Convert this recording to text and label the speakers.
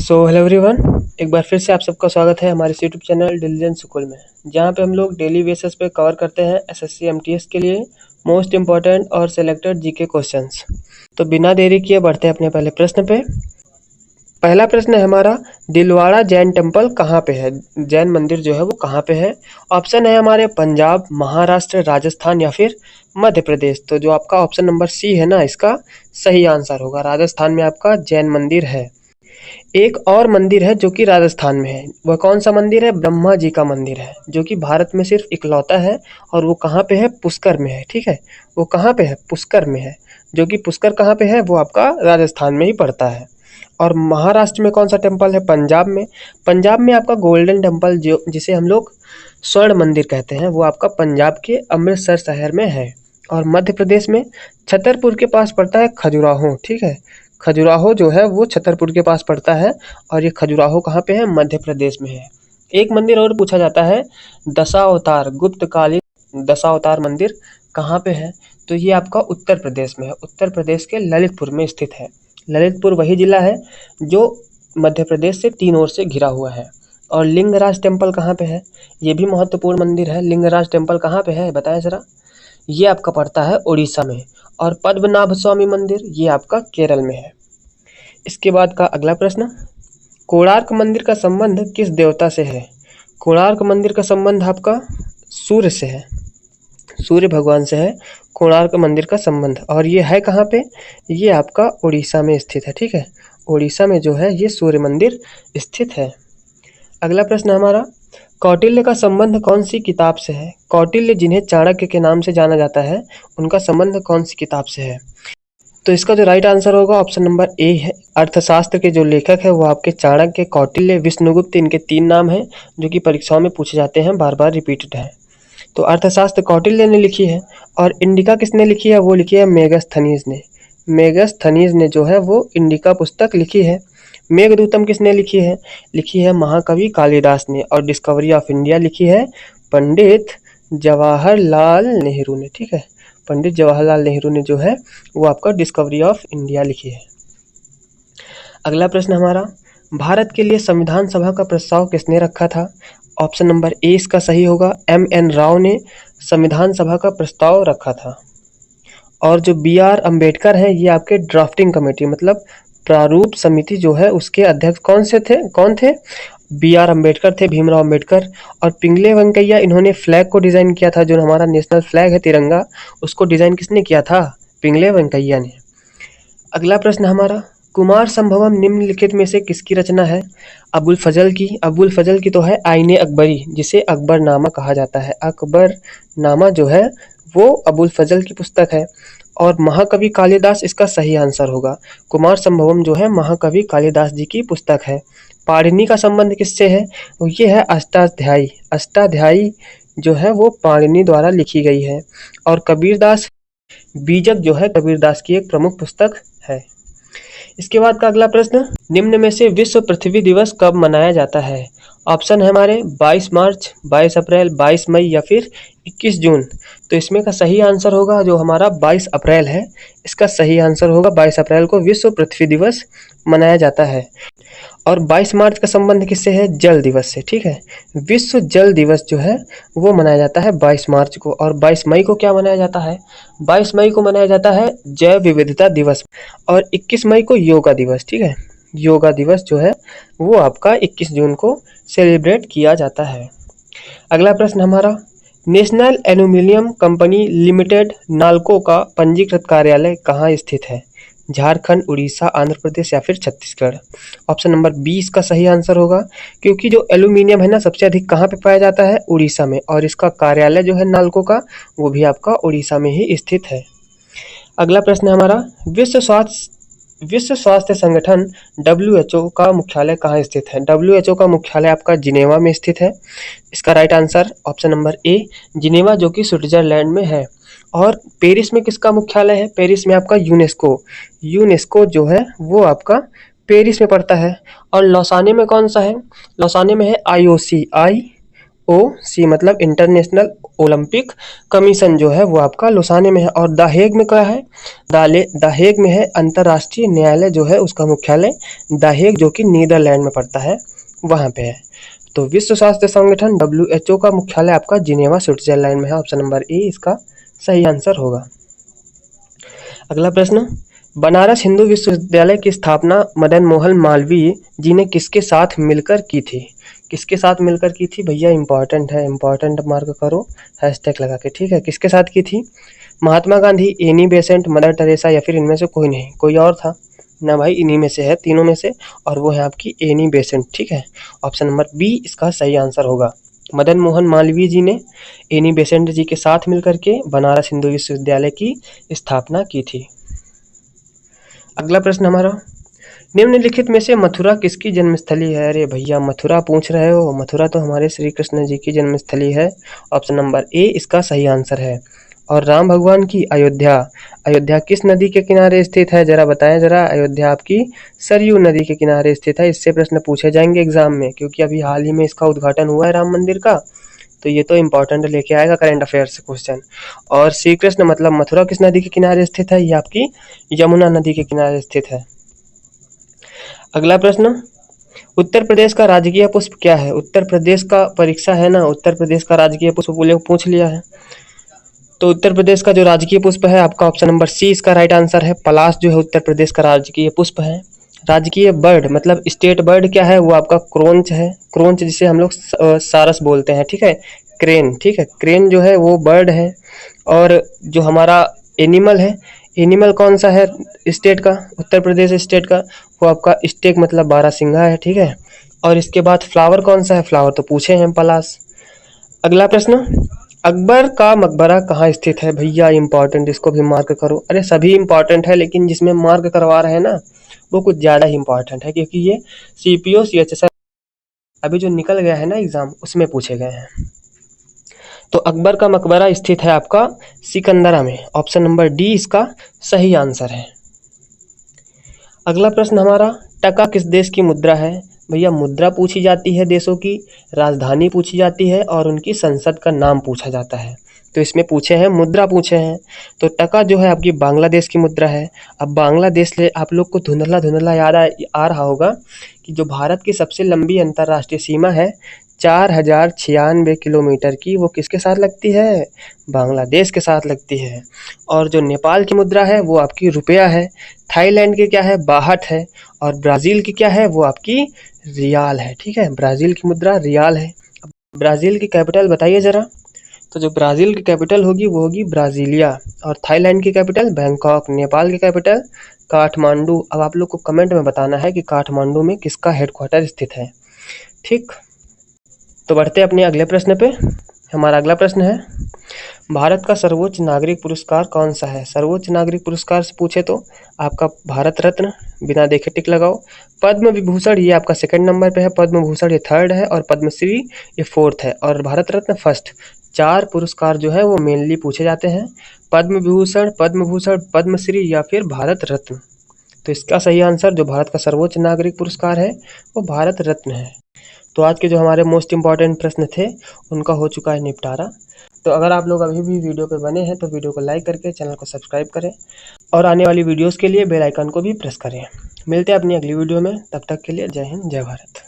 Speaker 1: Hello everyone, एक बार फिर से आप सबका स्वागत है हमारे यूट्यूब चैनल डिलीजेंस स्कूल में, जहां पे हम लोग डेली बेसिस पे कवर करते हैं एसएससी एमटीएस के लिए मोस्ट इम्पॉर्टेंट और सिलेक्टेड जीके क्वेश्चंस। तो बिना देरी किए बढ़ते हैं अपने पहले प्रश्न पे। पहला प्रश्न है हमारा, दिलवाड़ा जैन टेम्पल कहाँ पे है? जैन मंदिर जो है वो कहाँ पे है? ऑप्शन है हमारे पंजाब, महाराष्ट्र, राजस्थान या फिर मध्य प्रदेश। तो जो आपका ऑप्शन नंबर सी है ना, इसका सही आंसर होगा। राजस्थान में आपका जैन मंदिर है। एक और मंदिर है जो कि राजस्थान में है। वह कौन सा मंदिर है? ब्रह्मा जी का मंदिर है, जो कि भारत में सिर्फ इकलौता है। और वो कहाँ पे है? पुष्कर में है। ठीक है, वो कहाँ पे है? पुष्कर में है। जो कि पुष्कर कहाँ पे है? वो आपका राजस्थान में ही पड़ता है। और महाराष्ट्र में कौन सा टेम्पल है? पंजाब में। पंजाब में आपका गोल्डन टेम्पल, जो जिसे हम लोग स्वर्ण मंदिर कहते हैं, वो आपका पंजाब के अमृतसर शहर में है। और मध्य प्रदेश में छतरपुर के पास पड़ता है खजुराहो। ठीक है, खजुराहो जो है वो छतरपुर के पास पड़ता है। और ये खजुराहो कहाँ पे है? मध्य प्रदेश में है। एक मंदिर और पूछा जाता है, दशावतार गुप्तकालीन दशावतार मंदिर कहाँ पे है? तो ये आपका उत्तर प्रदेश में है। उत्तर प्रदेश के ललितपुर में स्थित है। ललितपुर वही जिला है जो मध्य प्रदेश से 3 ओर से घिरा हुआ है। और लिंगराज टेम्पल कहाँ पे है? ये भी महत्वपूर्ण मंदिर है। लिंगराज टेम्पल कहाँ पे है बताएं जरा। ये आपका पड़ता है उड़ीसा में। और पद्मनाभ स्वामी मंदिर ये आपका केरल में है। इसके बाद का अगला प्रश्न, कोणार्क मंदिर का संबंध किस देवता से है? कोणार्क मंदिर का संबंध आपका सूर्य से है, सूर्य भगवान से है कोणार्क मंदिर का संबंध। और ये है कहाँ पे? ये आपका उड़ीसा में स्थित है। ठीक है, उड़ीसा में जो है ये सूर्य मंदिर स्थित है। अगला प्रश्न हमारा, कौटिल्य का संबंध कौन सी किताब से है? कौटिल्य जिन्हें चाणक्य के नाम से जाना जाता है, उनका संबंध कौन सी किताब से है? तो इसका जो राइट आंसर होगा ऑप्शन नंबर ए है। अर्थशास्त्र के जो लेखक है वो आपके चाणक्य, कौटिल्य, विष्णुगुप्त, इनके 3 नाम हैं जो कि परीक्षाओं में पूछे जाते हैं, बार बार रिपीटेड है। तो अर्थशास्त्र कौटिल्य ने लिखी है। और इंडिका किसने लिखी है? वो लिखी है मेगस्थनीज ने। मेगस्थनीज ने जो है वो इंडिका पुस्तक लिखी है। मेघदूतम किसने लिखी है? लिखी है महाकवि कालिदास ने। और डिस्कवरी ऑफ इंडिया लिखी है पंडित जवाहरलाल नेहरू ने। ठीक है, पंडित जवाहरलाल नेहरू ने जो है वो आपका डिस्कवरी ऑफ इंडिया लिखी है। अगला प्रश्न हमारा, भारत के लिए संविधान सभा का प्रस्ताव किसने रखा था? ऑप्शन नंबर ए इसका सही होगा। एम.एन. राव ने संविधान सभा का प्रस्ताव रखा था। और जो बी.आर. अम्बेडकर हैं, ये आपके ड्राफ्टिंग कमेटी मतलब प्रारूप समिति जो है उसके अध्यक्ष कौन थे? बी.आर. अम्बेडकर थे, भीमराव अम्बेडकर। और पिंगले वेंकैया, इन्होंने फ्लैग को डिज़ाइन किया था। जो हमारा नेशनल फ्लैग है तिरंगा, उसको डिज़ाइन किसने किया था? पिंगले वेंकैया ने। अगला प्रश्न हमारा, कुमार संभवम निम्नलिखित में से किसकी रचना है? अबुल फजल की। अबुल फजल की तो है आईने अकबरी, जिसे अकबरनामा कहा जाता है। अकबरनामा जो है वो अबुल फजल की पुस्तक है। और महाकवि कालिदास इसका सही आंसर होगा। कुमार संभवम जो है महाकवि कालिदास जी की पुस्तक है। पाणिनि का संबंध किससे है? ये है अष्टाध्यायी। अष्टाध्यायी जो है वो पाणिनि द्वारा लिखी गई है। और कबीरदास बीजक जो है कबीरदास की एक प्रमुख पुस्तक है। इसके बाद का अगला प्रश्न, निम्न में से विश्व पृथ्वी दिवस कब मनाया जाता है? ऑप्शन है हमारे 22 मार्च, 22 अप्रैल, 22 मई या फिर 21 जून। तो इसमें का सही आंसर होगा जो हमारा 22 अप्रैल है। इसका सही आंसर होगा 22 अप्रैल को विश्व पृथ्वी दिवस मनाया जाता है। और 22 मार्च का संबंध किससे है? जल दिवस से। ठीक है, विश्व जल दिवस जो है वो मनाया जाता है 22 मार्च को। और 22 मई को क्या मनाया जाता है? 22 मई को मनाया जाता है जैव विविधता दिवस। और 21 मई को योगा दिवस। ठीक है, योगा दिवस जो है वो आपका 21 जून को सेलिब्रेट किया जाता है। अगला प्रश्न हमारा, national aluminium company limited NALCO का पंजीकृत कार्यालय कहाँ स्थित है? झारखंड, उड़ीसा, आंध्र प्रदेश या फिर छत्तीसगढ़। ऑप्शन नंबर 20 का सही आंसर होगा, क्योंकि जो एल्यूमिनियम है ना सबसे अधिक कहाँ पे पाया जाता है? उड़ीसा में। और इसका कार्यालय जो है नालको का वो भी आपका उड़ीसा में ही स्थित है। अगला प्रश्न हमारा, विश्व स्वास्थ्य संगठन WHO का मुख्यालय कहाँ स्थित है? WHO का मुख्यालय आपका जिनेवा में स्थित है। इसका right answer option number A Geneva, जो कि स्विट्जरलैंड में है। और पेरिस में किसका मुख्यालय है? पेरिस में आपका यूनेस्को जो है वो आपका पेरिस में पड़ता है। और लौसाने में कौन सा है? लौसाने में है IOC मतलब इंटरनेशनल ओलंपिक कमीशन जो है वो आपका लुसाने में है। और द हेग में क्या है, द हेग में है अंतर्राष्ट्रीय न्यायालय जो है उसका मुख्यालय द हेग जो कि नीदरलैंड में पड़ता है वहाँ पे है। तो विश्व स्वास्थ्य संगठन WHO का मुख्यालय आपका जिनेवा स्विट्जरलैंड में है। ऑप्शन नंबर ए इसका सही आंसर होगा। अगला प्रश्न, बनारस हिंदू विश्वविद्यालय की स्थापना मदन मोहन मालवीय जी ने किसके साथ मिलकर की थी? किसके साथ मिलकर की थी भैया? इंपॉर्टेंट है, इंपॉर्टेंट मार्क करो हैशटैग लगा के, ठीक है। किसके साथ की थी? Mahatma Gandhi, Annie Besant, Mother Teresa या फिर इनमें से कोई नहीं? कोई और था ना भाई, इन्हीं में से है, तीनों में से, और वो है आपकी एनी बेसेंट, ठीक है। ऑप्शन नंबर बी इसका सही आंसर होगा। मदन मोहन मालवीय जी ने एनी बेसेंट जी के साथ मिलकर के बनारस हिंदू विश्वविद्यालय की स्थापना की थी। अगला प्रश्न हमारा, निम्नलिखित में से मथुरा किसकी जन्मस्थली है? अरे भैया मथुरा पूछ रहे हो, मथुरा तो हमारे श्री कृष्ण जी की जन्मस्थली है। ऑप्शन नंबर ए इसका सही आंसर है। और राम भगवान की अयोध्या, अयोध्या किस नदी के किनारे स्थित है? जरा बताएं जरा। अयोध्या आपकी सरयू नदी के किनारे स्थित है। इससे प्रश्न पूछे जाएंगे एग्जाम में, क्योंकि अभी हाल ही में इसका उद्घाटन हुआ है राम मंदिर का, तो ये तो इम्पोर्टेंट लेके आएगा करंट अफेयर्स से क्वेश्चन। और श्री कृष्ण मतलब मथुरा किस नदी के किनारे स्थित है? ये आपकी यमुना नदी के किनारे स्थित है। अगला प्रश्न, उत्तर प्रदेश का राजकीय पुष्प क्या है? उत्तर प्रदेश का परीक्षा है ना, उत्तर प्रदेश का राजकीय पुष्प पूछ लिया है। तो उत्तर प्रदेश का जो राजकीय पुष्प है आपका ऑप्शन नंबर सी इसका राइट आंसर है। पलाश जो है उत्तर प्रदेश का राजकीय पुष्प है। राजकीय बर्ड मतलब स्टेट बर्ड क्या है? वो आपका क्रोंच है। क्रोंच जिसे हम लोग सारस बोलते हैं, ठीक है। क्रेन, ठीक है, क्रेन जो है वो बर्ड है। और जो हमारा एनिमल है, एनिमल कौन सा है स्टेट का, उत्तर प्रदेश स्टेट का? वो आपका स्टेक मतलब बारहसिंगा है, ठीक है। और इसके बाद फ्लावर कौन सा है? फ्लावर तो पूछे हैं पलाश। अगला प्रश्न, अकबर का मकबरा कहाँ स्थित है? भैया इंपॉर्टेंट, इसको भी मार्क करो। अरे सभी इंपॉर्टेंट है, लेकिन जिसमें मार्क करवा रहे हैं ना वो कुछ ज़्यादा ही इंपॉर्टेंट है, क्योंकि ये CPO CHSL अभी जो निकल गया है ना एग्जाम उसमें पूछे गए हैं। तो अकबर का मकबरा स्थित है आपका सिकंदरा में। ऑप्शन नंबर डी इसका सही आंसर है। अगला प्रश्न हमारा, टका किस देश की मुद्रा है? भैया मुद्रा पूछी जाती है देशों की, राजधानी पूछी जाती है और उनकी संसद का नाम पूछा जाता है। तो इसमें पूछे हैं मुद्रा पूछे हैं। तो टका जो है आपकी बांग्लादेश की मुद्रा है। अब बांग्लादेश ले आप लोग को धुंधला धुंधला याद आ रहा होगा कि जो भारत की सबसे लंबी अंतर्राष्ट्रीय सीमा है 4096 किलोमीटर की, वो किसके साथ लगती है? बांग्लादेश के साथ लगती है। और जो नेपाल की मुद्रा है वो आपकी रुपया है। थाईलैंड की क्या है? बाहट है। और ब्राज़ील की क्या है? वो आपकी रियाल है, ठीक है। ब्राज़ील की मुद्रा रियाल है। ब्राज़ील की कैपिटल बताइए ज़रा। तो जो ब्राज़ील की कैपिटल होगी वो होगी ब्राज़ीलिया। और थाईलैंड की कैपिटल बैंकॉक। नेपाल की कैपिटल काठमांडू। अब आप लोग को कमेंट में बताना है कि काठमांडू में किसका हेडक्वार्टर स्थित है, ठीक। तो बढ़ते अपने अगले प्रश्न पे। हमारा अगला प्रश्न है, भारत का सर्वोच्च नागरिक पुरस्कार कौन सा है? सर्वोच्च नागरिक पुरस्कार से पूछे तो आपका भारत रत्न, बिना देखे टिक लगाओ। पद्म विभूषण ये आपका सेकंड नंबर पे है, पद्म भूषण ये थर्ड है, और पद्मश्री ये फोर्थ है, और भारत रत्न फर्स्ट। 4 पुरस्कार जो है वो मेनली पूछे जाते हैं, पद्म विभूषण, पद्मश्री या फिर भारत रत्न। तो इसका सही आंसर जो भारत का सर्वोच्च नागरिक पुरस्कार है वो भारत रत्न है। तो आज के जो हमारे मोस्ट इम्पॉर्टेंट प्रश्न थे उनका हो चुका है निपटारा। तो अगर आप लोग अभी भी वीडियो पे बने हैं तो वीडियो को लाइक करके चैनल को सब्सक्राइब करें, और आने वाली वीडियोस के लिए बेल आइकन को भी प्रेस करें। मिलते हैं अपनी अगली वीडियो में, तब तक के लिए जय हिंद जय भारत।